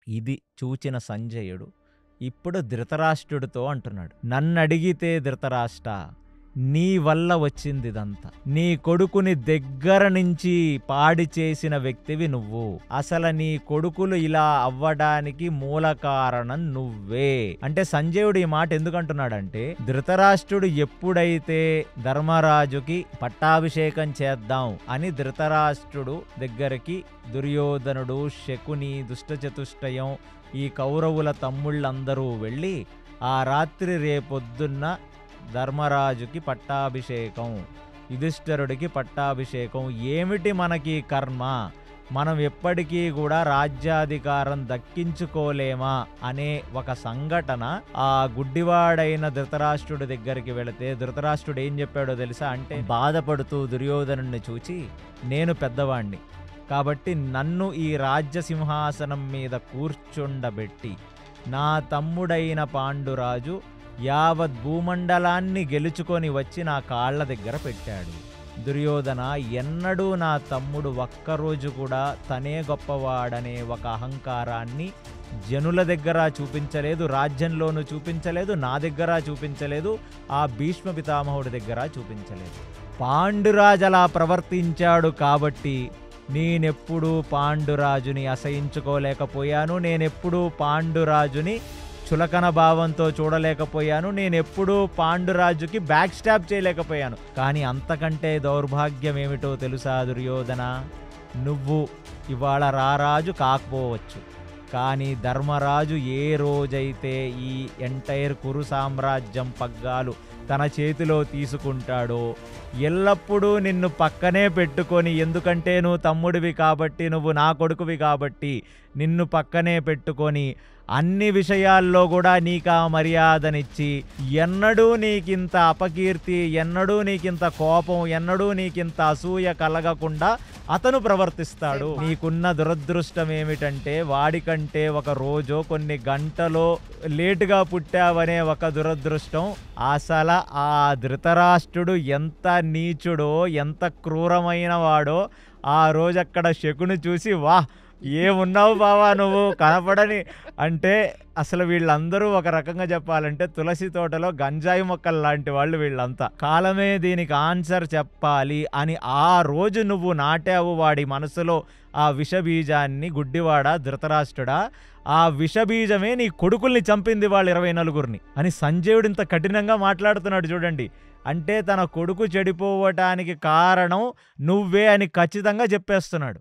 ఇది చూచిన సంజయుడు ఇప్పుడు ధృతరాష్ట్రుడితో అంటున్నాడు, నన్నడిగితే ధృతరాష్ట్ర, నీ వల్ల వచ్చిందిదంతా. నీ కొడుకుని దగ్గర నుంచి పాడి చేసిన వ్యక్తివి నువ్వు. అసలు నీ కొడుకులు ఇలా అవ్వడానికి మూల కారణం నువ్వే. అంటే సంజయుడు ఈ మాట ఎందుకంటున్నాడంటే, ధృతరాష్ట్రుడు ఎప్పుడైతే ధర్మరాజుకి పట్టాభిషేకం చేద్దాం అని ధృతరాష్ట్రుడు దగ్గరికి దుర్యోధనుడు, శకుని, దుష్టచతుష్టయం, ఈ కౌరవుల తమ్ముళ్ళందరూ వెళ్ళి ఆ రాత్రి రేపొద్దున్న ధర్మరాజుకి పట్టాభిషేకం, యుధిష్ఠిరుడికి పట్టాభిషేకం, ఏమిటి మనకి కర్మ, మనం ఎప్పటికీ కూడా రాజ్యాధికారం దక్కించుకోలేమా అనే ఒక సంఘటన ఆ గుడ్డివాడైన ధృతరాష్ట్రుడి దగ్గరికి వెళితే ధృతరాష్ట్రుడు ఏం చెప్పాడో తెలుసా? అంటే బాధపడుతూ దుర్యోధనుడిని చూచి, నేను పెద్దవాణ్ణి కాబట్టి నన్ను ఈ రాజ్య సింహాసనం మీద కూర్చుండబెట్టి నా తమ్ముడైన పాండురాజు యావత్ భూమండలాన్ని గెలుచుకొని వచ్చి నా కాళ్ల దగ్గర పెట్టాడు. దుర్యోధన, ఎన్నడూ నా తమ్ముడు ఒక్కరోజు కూడా తనే గొప్పవాడనే ఒక అహంకారాన్ని జనుల దగ్గర చూపించలేదు, రాజ్యంలోనూ చూపించలేదు, నా దగ్గర చూపించలేదు, ఆ భీష్మ పితామహుడి దగ్గర చూపించలేదు. పాండురాజు అలా ప్రవర్తించాడు కాబట్టి నేనెప్పుడూ పాండురాజుని అసహించుకోలేకపోయాను, నేనెప్పుడూ పాండురాజుని చులకన భావంతో చూడలేకపోయాను, నేనెప్పుడూ పాండురాజుకి బ్యాక్ స్టాప్ చేయలేకపోయాను. కానీ అంతకంటే దౌర్భాగ్యం ఏమిటో తెలుసా దుర్యోధన? నువ్వు ఇవాళ రారాజు కాకపోవచ్చు, కానీ ధర్మరాజు ఏ రోజైతే ఈ ఎంటైర్ కురు సామ్రాజ్యం పగ్గాలు తన చేతిలో తీసుకుంటాడో ఎల్లప్పుడూ నిన్ను పక్కనే పెట్టుకొని, ఎందుకంటే నువ్వు తమ్ముడివి కాబట్టి, నువ్వు నా కొడుకువి కాబట్టి నిన్ను పక్కనే పెట్టుకొని అన్ని విషయాల్లో కూడా నీకు ఆ మర్యాదనిచ్చి, ఎన్నడూ నీకింత అపకీర్తి, ఎన్నడూ నీకింత కోపం, ఎన్నడూ నీకింత అసూయ కలగకుండా అతను ప్రవర్తిస్తాడు. నీకున్న దురదృష్టం ఏమిటంటే వాడికంటే ఒక రోజో కొన్ని గంటలో లేటుగా పుట్టావనే ఒక దురదృష్టం. అసలు ఆ ధృతరాష్ట్రుడు ఎంత నీచుడో, ఎంత క్రూరమైన వాడో ఆ రోజక్కడ శకుని చూసి, వాహ్ ఏమున్నావు బావా నువ్వు కనపడని, అంటే అసలు వీళ్ళందరూ ఒక రకంగా చెప్పాలంటే తులసి తోటలో గంజాయి మొక్కలు లాంటి వాళ్ళు వీళ్ళంతా. కాలమే దీనికి ఆన్సర్ చెప్పాలి అని ఆ రోజు నువ్వు నాటావు వాడి మనసులో ఆ విషబీజాన్ని. గుడ్డివాడా ధృతరాష్ట్రుడా, ఆ విషబీజమే నీ కొడుకుల్ని చంపింది వాళ్ళు 24 అని సంజయుడు ఇంత కఠినంగా మాట్లాడుతున్నాడు చూడండి. అంటే తన కొడుకు చెడిపోవటానికి కారణం నువ్వే అని ఖచ్చితంగా చెప్పేస్తున్నాడు.